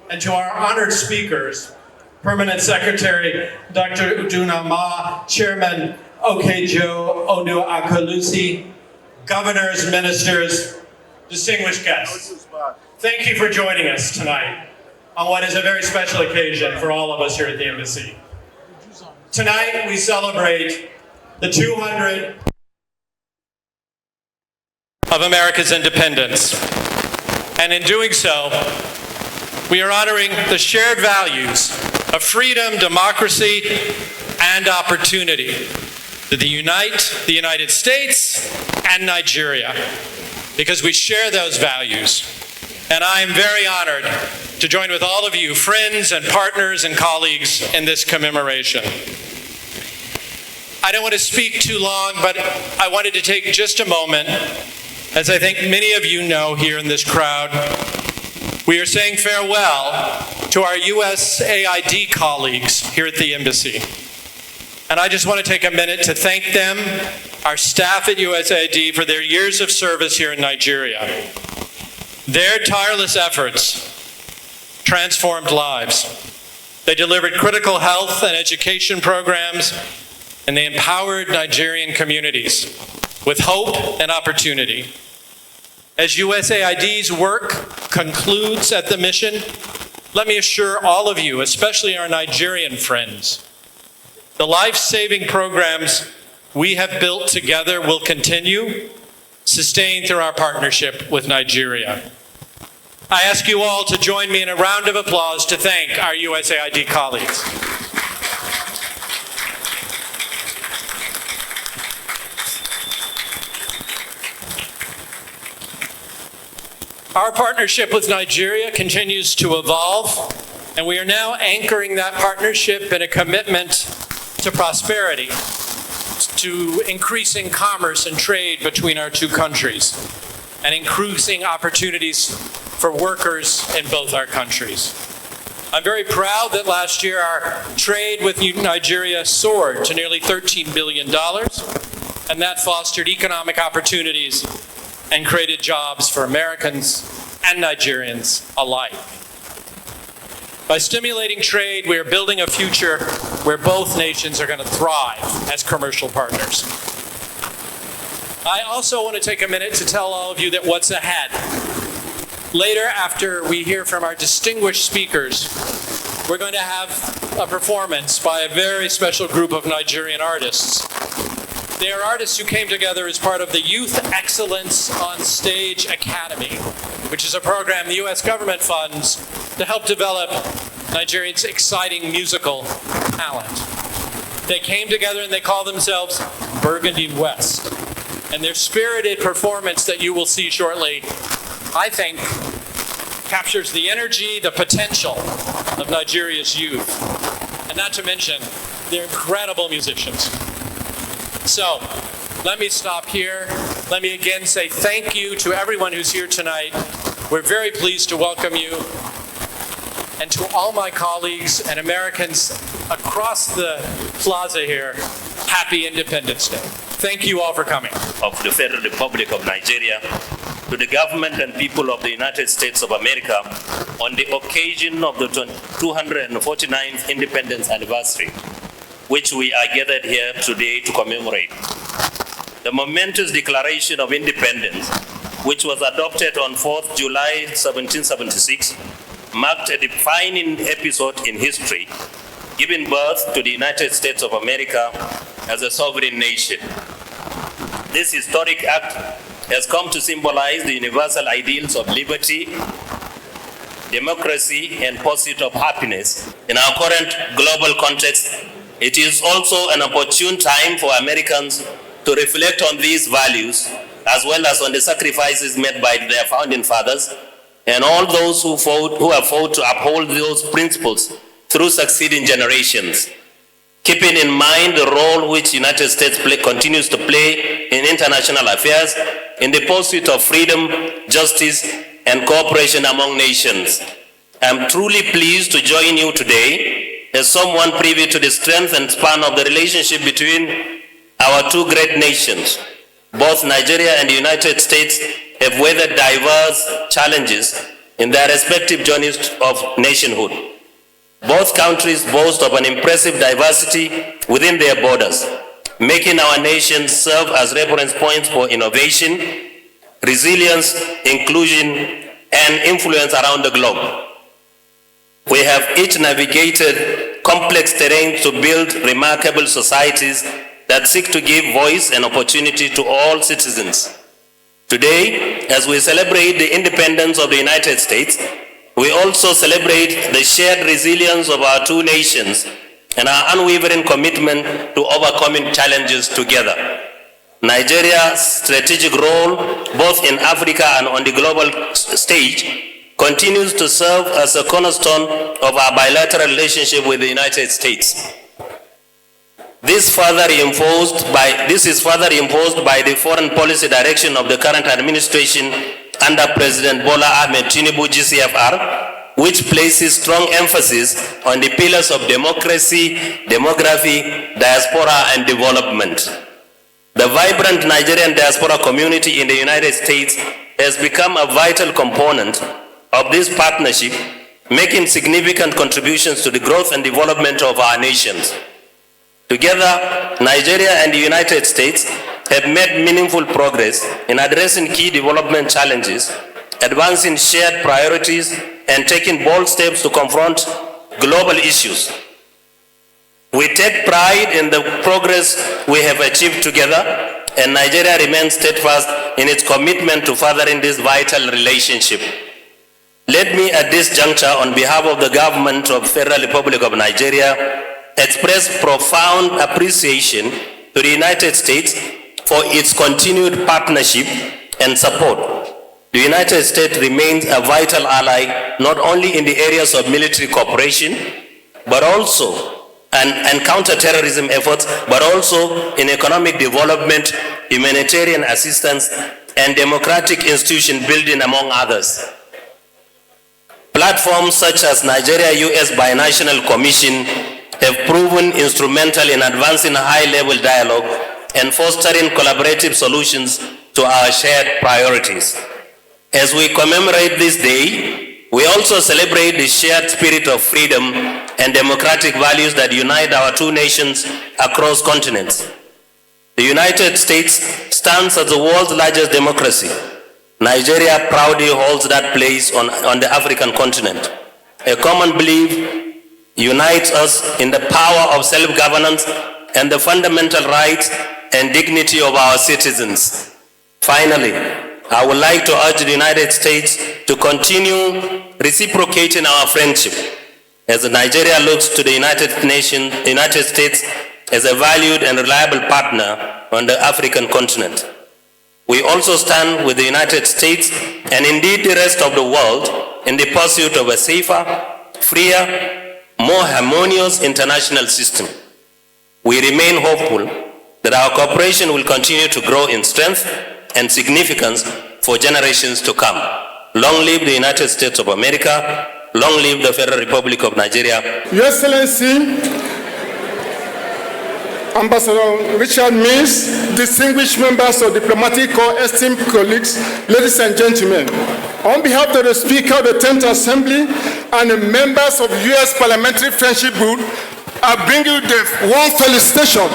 And to our honored speakers, Permanent Secretary Dr. Uduna Ma, Chairman Okejo Onu Akalusi, governors, ministers, distinguished guests, thank you for joining us tonight on what is a very special occasion for all of us here at the Embassy. Tonight we celebrate the 200 of America's independence. And in doing so, we are honoring the shared values of freedom, democracy, and opportunity that unite the United States and Nigeria, because we share those values. And I am very honored to join with all of you, friends and partners and colleagues, in this commemoration. I don't want to speak too long, but I wanted to take just a moment, as I think many of you know here in this crowd, we are saying farewell to our USAID colleagues here at the Embassy. And I just want to take a minute to thank them, our staff at USAID, for their years of service here in Nigeria. Their tireless efforts transformed lives. They delivered critical health and education programs, and they empowered Nigerian communities with hope and opportunity. As USAID's work concludes at the mission, let me assure all of you, especially our Nigerian friends, the life-saving programs we have built together will continue, sustained through our partnership with Nigeria. I ask you all to join me in a round of applause to thank our USAID colleagues. Our partnership with Nigeria continues to evolve, and we are now anchoring that partnership in a commitment to prosperity, to increasing commerce and trade between our two countries, and increasing opportunities for workers in both our countries. I'm very proud that last year our trade with Nigeria soared to nearly $13 billion, and that fostered economic opportunities and created jobs for Americans and Nigerians alike. By stimulating trade, we are building a future where both nations are going to thrive as commercial partners. I also want to take a minute to tell all of you that what's ahead. Later, after we hear from our distinguished speakers, we're going to have a performance by a very special group of Nigerian artists. They are artists who came together as part of the Youth Excellence on Stage Academy, which is a program the U.S. government funds to help develop Nigerians' exciting musical talent. They came together and they call themselves Burgundy West. And their spirited performance that you will see shortly, I think, captures the energy, the potential of Nigeria's youth. And not to mention, they're incredible musicians. So, let me stop here. Let me again say thank you to everyone who's here tonight. We're very pleased to welcome you. And to all my colleagues and Americans across the plaza here, happy Independence Day. Thank you all for coming. Of the Federal Republic of Nigeria, to the government and people of the United States of America, on the occasion of the 249th Independence Anniversary, which we are gathered here today to commemorate. The momentous Declaration of Independence which was adopted on 4th July 1776, marked a defining episode in history, giving birth to the United States of America as a sovereign nation. This historic act has come to symbolize the universal ideals of liberty, democracy, and pursuit of happiness. In our current global context, it is also an opportune time for Americans to reflect on these values, as well as on the sacrifices made by their founding fathers and all those who have fought to uphold those principles through succeeding generations. Keeping in mind the role which the United States continues to play in international affairs in the pursuit of freedom, justice, and cooperation among nations. I am truly pleased to join you today as someone privy to the strength and span of the relationship between our two great nations. Both Nigeria and the United States have weathered diverse challenges in their respective journeys of nationhood. Both countries boast of an impressive diversity within their borders, making our nations serve as reference points for innovation, resilience, inclusion, and influence around the globe. We have each navigated complex terrain to build remarkable societies that seek to give voice and opportunity to all citizens. Today, as we celebrate the independence of the United States, we also celebrate the shared resilience of our two nations and our unwavering commitment to overcoming challenges together. Nigeria's strategic role, both in Africa and on the global stage, continues to serve as a cornerstone of our bilateral relationship with the United States. This is further reinforced by the foreign policy direction of the current administration under President Bola Ahmed Tinubu GCFR, which places strong emphasis on the pillars of democracy, demography, diaspora, and development. The vibrant Nigerian diaspora community in the United States has become a vital component of this partnership, making significant contributions to the growth and development of our nations. Together, Nigeria and the United States have made meaningful progress in addressing key development challenges, advancing shared priorities, and taking bold steps to confront global issues. We take pride in the progress we have achieved together, and Nigeria remains steadfast in its commitment to furthering this vital relationship. Let me at this juncture, on behalf of the government of the Federal Republic of Nigeria, express profound appreciation to the United States for its continued partnership and support. The United States remains a vital ally not only in the areas of military cooperation, but also and counter-terrorism efforts, but also in economic development, humanitarian assistance, and democratic institution building, among others. Platforms such as Nigeria-US Binational Commission have proven instrumental in advancing high-level dialogue and fostering collaborative solutions to our shared priorities. As we commemorate this day, we also celebrate the shared spirit of freedom and democratic values that unite our two nations across continents. The United States stands as the world's largest democracy. Nigeria proudly holds that place on the African continent. A common belief unites us in the power of self-governance and the fundamental rights and dignity of our citizens. Finally, I would like to urge the United States to continue reciprocating our friendship as Nigeria looks to the United States as a valued and reliable partner on the African continent. We also stand with the United States and indeed the rest of the world in the pursuit of a safer, freer, more harmonious international system. We remain hopeful that our cooperation will continue to grow in strength and significance for generations to come. Long live the United States of America. Long live the Federal Republic of Nigeria. Your Excellency, Ambassador Richard Mills, distinguished members of diplomatic corps, esteemed colleagues, ladies and gentlemen, on behalf of the Speaker of the 10th Assembly and the members of the U.S. Parliamentary Friendship Group, I bring you the warm felicitation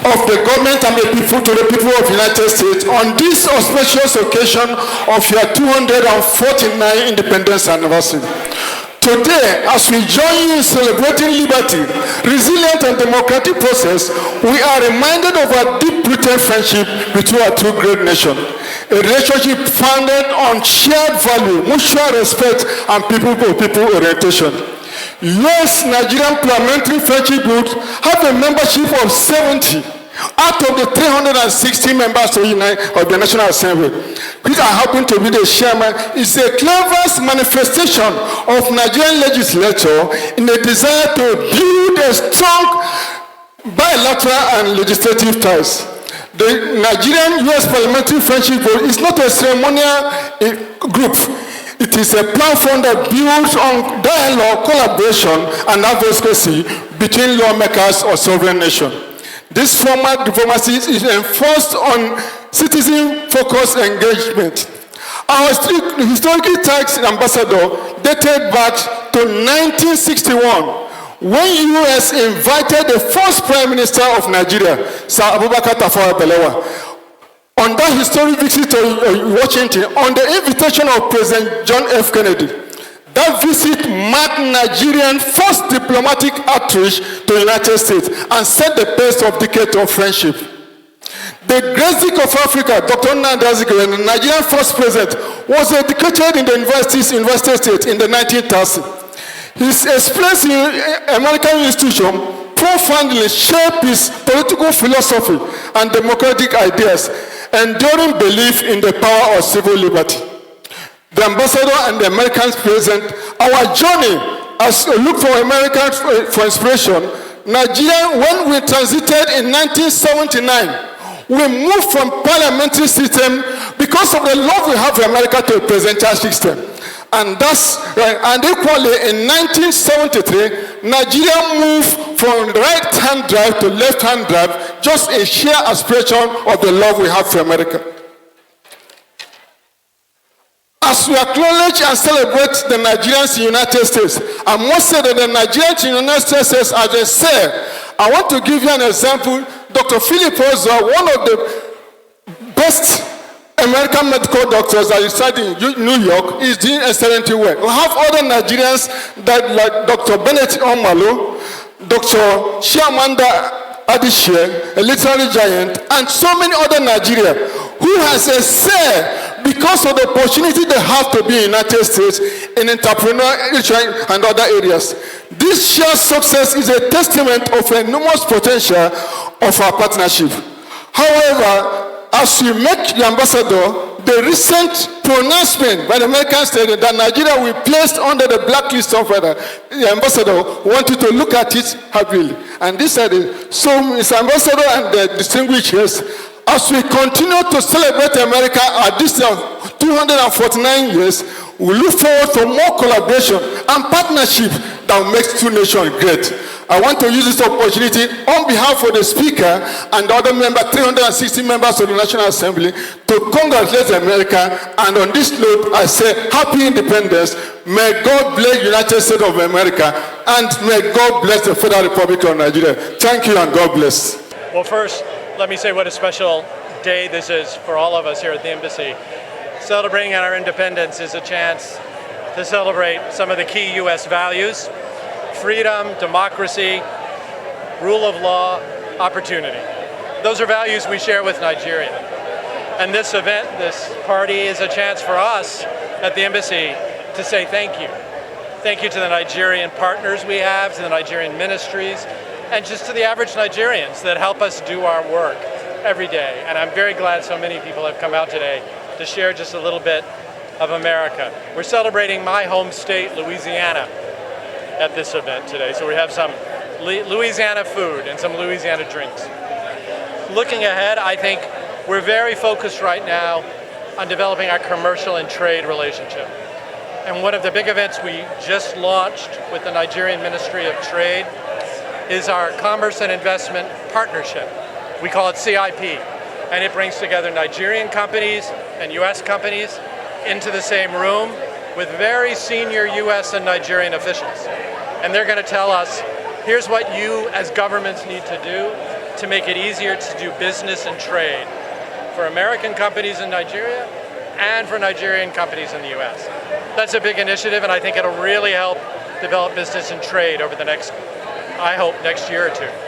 of the government and the people to the people of the United States on this auspicious occasion of your 249 independence anniversary. Today, as we join you in celebrating liberty, resilient and democratic process, we are reminded of our deep-rooted friendship between our two great nations. A relationship founded on shared value, mutual respect, and people-to-people orientation. US-Nigerian Parliamentary Friendship Group have a membership of 70 out of the 360 members of the National Assembly, which I happen to be the chairman, is a clever manifestation of Nigerian legislature in a desire to build a strong bilateral and legislative ties. The Nigerian-US Parliamentary Friendship Group is not a ceremonial group. It is a platform that builds on dialogue, collaboration, and advocacy between lawmakers of sovereign nations. This formal diplomacy is enforced on citizen-focused engagement. Our historically taxed ambassador dated back to 1961, when U.S. invited the first Prime Minister of Nigeria, Sir Abubakar Tafawa Balewa, on that historic visit to Washington, on the invitation of President John F. Kennedy. That visit marked Nigeria's first diplomatic outreach to the United States and set the pace of decades of friendship. The Great Zik of Africa, Dr. Nnamdi Azikiwe, the Nigerian first president, was educated in the University State in the 1930s. His experience in American institution profoundly shaped his political philosophy and democratic ideas, enduring belief in the power of civil liberty. The ambassador and the Americans present, our journey as we look for America for inspiration. Nigeria, when we transited in 1979, we moved from parliamentary system because of the love we have for America to a presidential system. And equally in 1973, Nigeria moved from right-hand drive to left-hand drive, just a sheer aspiration of the love we have for America. As we acknowledge and celebrate the Nigerians in the United States, I must say that the Nigerians in the United States, as they say, I want to give you an example. Dr. Philip Ozoa, one of the best American medical doctors that studied in New York, is doing excellently well. We have other Nigerians that, like Dr. Bennett Omalo, Dr. Chiamanda Adishie, a literary giant, and so many other Nigerians who has a say because of the opportunity they have to be in the United States in entrepreneurship and other areas. This shared success is a testament of the enormous potential of our partnership. However, as we make the ambassador, the recent pronouncement by the American state that Nigeria will be placed under the blacklist of the ambassador wanted to look at it happily. And this said, so Mr. Ambassador and the distinguished guests, as we continue to celebrate America at this 249 years, we look forward to more collaboration and partnership that will make two nations great. I want to use this opportunity on behalf of the Speaker and the other 360 members of the National Assembly to congratulate America. And on this note, I say happy independence. May God bless the United States of America, and may God bless the Federal Republic of Nigeria. Thank you and God bless. Well, first, let me say what a special day this is for all of us here at the Embassy. Celebrating our independence is a chance to celebrate some of the key U.S. values: freedom, democracy, rule of law, opportunity. Those are values we share with Nigeria. And this event, this party, is a chance for us at the Embassy to say thank you. Thank you to the Nigerian partners we have, to the Nigerian ministries, and just to the average Nigerians that help us do our work every day. And I'm very glad so many people have come out today to share just a little bit of America. We're celebrating my home state, Louisiana, at this event today. So we have some Louisiana food and some Louisiana drinks. Looking ahead, I think we're very focused right now on developing our commercial and trade relationship. And one of the big events we just launched with the Nigerian Ministry of Trade is our Commerce and Investment Partnership. We call it CIP. And it brings together Nigerian companies and US companies into the same room with very senior US and Nigerian officials. And they're going to tell us, here's what you as governments need to do, to make it easier to do business and trade for American companies in Nigeria and for Nigerian companies in the US. That's a big initiative, and I think it'll really help develop business and trade over the next, I hope, next year or two.